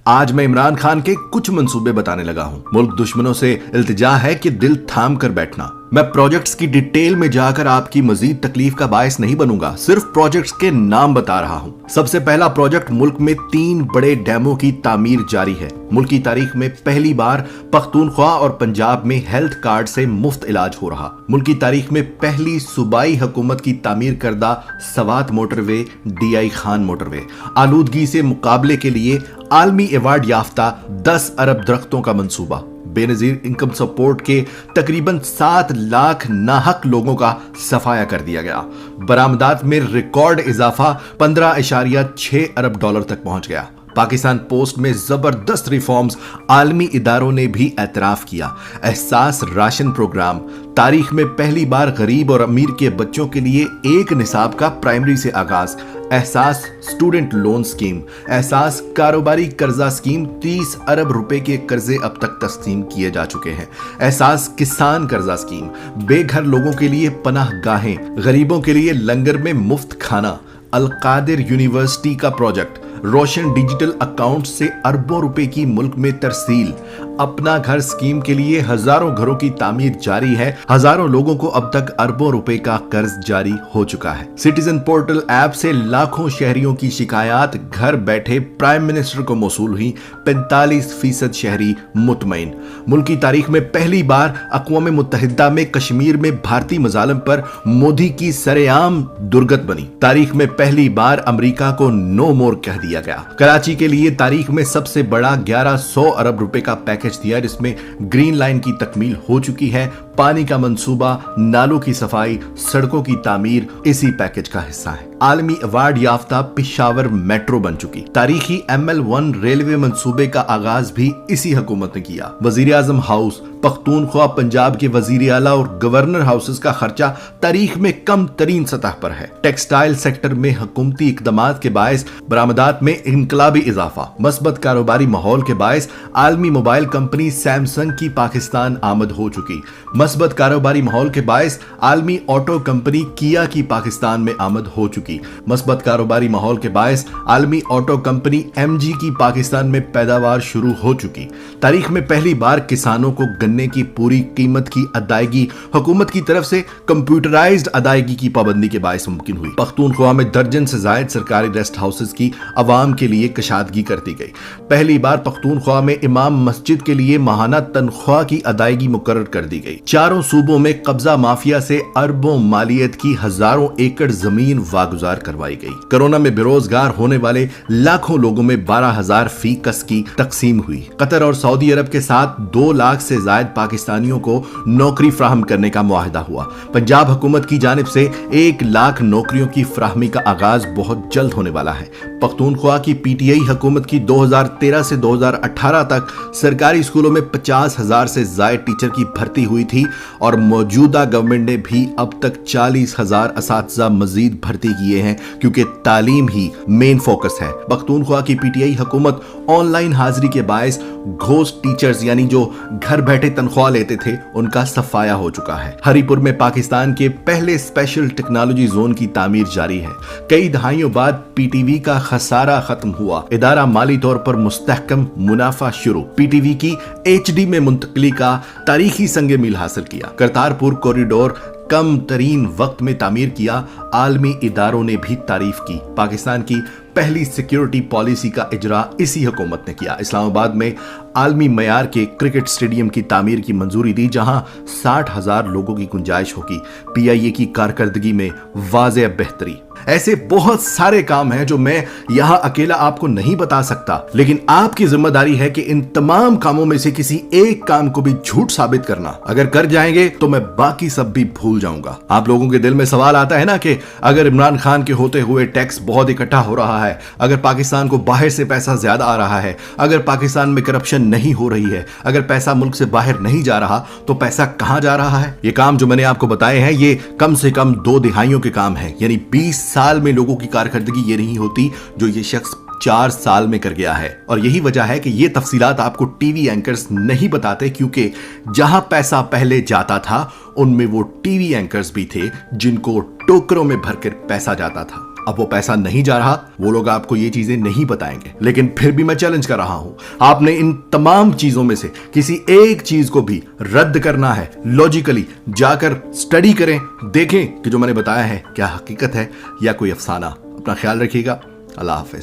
आज मैं इमरान खान के कुछ मंसूबे बताने लगा हूं। मुल्क दुश्मनों से इल्तिजा है कि दिल थाम कर बैठना। मैं प्रोजेक्ट्स की डिटेल में जाकर आपकी मजीद तकलीफ का बायस नहीं बनूंगा, सिर्फ प्रोजेक्ट्स के नाम बता रहा हूं। सबसे पहला प्रोजेक्ट, मुल्क में 3 बड़े डैमों की तामीर जारी है। मुल्क की तारीख में पहली बार पख्तूनख्वा और पंजाब में हेल्थ कार्ड से मुफ्त इलाज हो रहा। मुल्क की तारीख में पहली सूबाई हुकूमत की तामीर करदा Swat motorway, DI Khan motorway. आलूदगी से मुकाबले के लिए आलमी अवार्ड याफ्ता 10 अरब दरख्तों का मंसूबा। बेनजीर इनकम सपोर्ट के तकरीबन 7 लाख नाहक लोगों का सफाया कर दिया गया। बरामदात में रिकॉर्ड इजाफा 15.6 अरब डॉलर तक पहुंच गया। पाकिस्तान पोस्ट में जबरदस्त रिफॉर्म्स आलमी इदारों ने भी एतराफ किया। एहसास राशन प्रोग्राम, तारीख में पहली बार गरीब और अमीर के बच्चों के लिए एक निसाब का प्राइमरी से आगाज। एहसास स्टूडेंट लोन स्कीम, एहसास कारोबारी कर्जा स्कीम, 30 अरब रुपए के कर्जे अब तक तस्लीम किए जा चुके हैं। एहसास किसान कर्जा स्कीम, बेघर लोगों के लिए पनाह गाहें, गरीबों के लिए लंगर में मुफ्त खाना। अलकादिर यूनिवर्सिटी का प्रोजेक्ट, रोशन डिजिटल अकाउंट से अरबों रुपए की मुल्क में तरसील। अपना घर स्कीम के लिए हजारों घरों की तामीर जारी है। हजारों लोगों को अब तक अरबों रुपए का कर्ज जारी हो चुका है। सिटीजन पोर्टल ऐप से लाखों शहरियों की शिकायत घर बैठे प्राइम मिनिस्टर को मौसूल हुई। 45% शहरी मुतमईन। मुल्क की तारीख में पहली बार अक़वाम मुत्तहिदा में कश्मीर में भारतीय मजालिम पर मोदी की सरेआम दुर्गत बनी। तारीख में पहली बार अमेरिका को नो मोर कह दिया गया। कराची के लिए तारीख में सबसे बड़ा 1100 अरब रुपए का पैकेज दिया, जिसमें ग्रीन लाइन की तकमील हो चुकी है। पानी का मंसूबा, नालों की सफाई, सड़कों की तामीर इसी पैकेज का हिस्सा है। आलमी अवार्ड याफ्ता पिशावर मेट्रो बन चुकी। तारीखी ML1 रेलवे मंसूबे का आगाज भी इसी हुकूमत ने किया। वजीर आजम हाउस, पख्तूनख्वा पंजाब के वजीर आला और गवर्नर हाउसेस का खर्चा तारीख में कम तरीन सतह पर है। टेक्सटाइल सेक्टर में हुकूमती इकदामात के बायस बरामदात में इनकलाबी इजाफा। मस्बत कारोबारी माहौल के बायस आलमी मोबाइल कंपनी सैमसंग की पाकिस्तान आमद हो चुकी। मस्बत कारोबारी माहौल के बायस आलमी ऑटो कंपनी किया की पाकिस्तान में आमद हो चुकी। मस्बत कारोबारी माहौल के बायस आलमी ऑटो कंपनी MG की पाकिस्तान में पैदावार शुरू हो चुकी। तारीख में पहली बार किसानों को गन्ने की पूरी कीमत की अदायगी हुकूमत की तरफ से कंप्यूटराइज्ड अदायगी की पाबंदी के बायस मुमकिन हुई। पख्तूनख्वा में दर्जन से जायद सरकारी रेस्ट हाउसेस की अवाम के लिए कशादगी कर दी गई। पहली बार पख्तूनख्वा में इमाम मस्जिद के लिए माहाना तनख्वाह की अदायगी मुकर्रर कर दी गई। चारों सूबों में कब्जा माफिया से अरबों मालियत की हजारों एकड़ जमीन वागुजार करवाई गई। कोरोना में बेरोजगार होने वाले लाखों लोगों में 12,000 फी कस की तकसीम हुई। कतर और सऊदी अरब के साथ 2 लाख से जायद पाकिस्तानियों को नौकरी फ्राहम करने का मुआहदा हुआ। पंजाब हुकूमत की जानिब से 1 लाख नौकरियों की फ्राहमी का आगाज बहुत जल्द होने वाला है। पख्तूनख्वा की PTI हुकूमत की 2013 से 2018 तक सरकारी स्कूलों में 50,000 से जायद टीचर की भर्ती हुई थी और मौजूदा गवर्नमेंट ने भी अब तक 40,000 असातिज़ा मजीद भर्ती किए हैं, क्योंकि तालीम ही मेन फोकस है। पख्तूनख्वा की PTI हुकूमत ऑनलाइन हाजिरी के बायस घोस्ट टीचर्स यानी जो घर बैठे तनख्वाह लेते थे उनका सफाया हो चुका है। हरिपुर में पाकिस्तान के पहले स्पेशल टेक्नोलॉजी जोन की तामीर जारी है। कई दहाइयों बाद PTV का खसारा खत्म हुआ। इदारा माली तौर पर मुस्तहकम, मुनाफा शुरू। PTV की HD में मुंतकली का तारीखी संगे मील हासिल किया। करतारपुर कॉरिडोर कम तरीन वक्त में तामीर किया। आलमी इदारों ने भी तारीफ की। पाकिस्तान की पहली सिक्योरिटी पॉलिसी का इजरा इसी हुकूमत ने किया। इस्लामाबाद में आलमी मयार के क्रिकेट स्टेडियम की तामीर की मंजूरी दी, जहां 60,000 लोगों की गुंजाइश होगी। PIA की कारकर्दगी में वाज़ेह बेहतरी। ऐसे बहुत सारे काम हैं जो मैं यहां अकेला आपको नहीं बता सकता, लेकिन आपकी जिम्मेदारी है कि इन तमाम कामों में से किसी एक काम को भी झूठ साबित करना। अगर कर जाएंगे तो मैं बाकी सब भी भूल जाऊंगा। आप लोगों के दिल में सवाल आता है ना कि अगर इमरान खान के होते हुए टैक्स बहुत इकट्ठा हो रहा है, अगर पाकिस्तान को बाहर से पैसा ज्यादा आ रहा है, अगर पाकिस्तान में करप्शन नहीं हो रही है, अगर पैसा मुल्क से बाहर नहीं जा रहा, तो पैसा कहां जा रहा है? ये काम जो मैंने आपको बताए हैं ये कम से कम 2 दिहाइयों के काम है। यानी 20 साल में लोगों की कारकर्दगी ये नहीं होती जो ये शख्स 4 साल में कर गया है। और यही वजह है कि ये तफसीलात आपको टीवी एंकर्स नहीं बताते, क्योंकि जहां पैसा पहले जाता था उनमें वो टीवी एंकर्स भी थे जिनको टोकरों में भरकर पैसा जाता था। اب وہ پیسہ نہیں جا رہا, وہ لوگ آپ کو یہ چیزیں نہیں بتائیں گے, لیکن پھر بھی میں چیلنج کر رہا ہوں, آپ نے ان تمام چیزوں میں سے کسی ایک چیز کو بھی رد کرنا ہے. لاجیکلی جا کر اسٹڈی کریں, دیکھیں کہ جو میں نے بتایا ہے کیا حقیقت ہے یا کوئی افسانہ. اپنا خیال رکھیے گا. اللہ حافظ.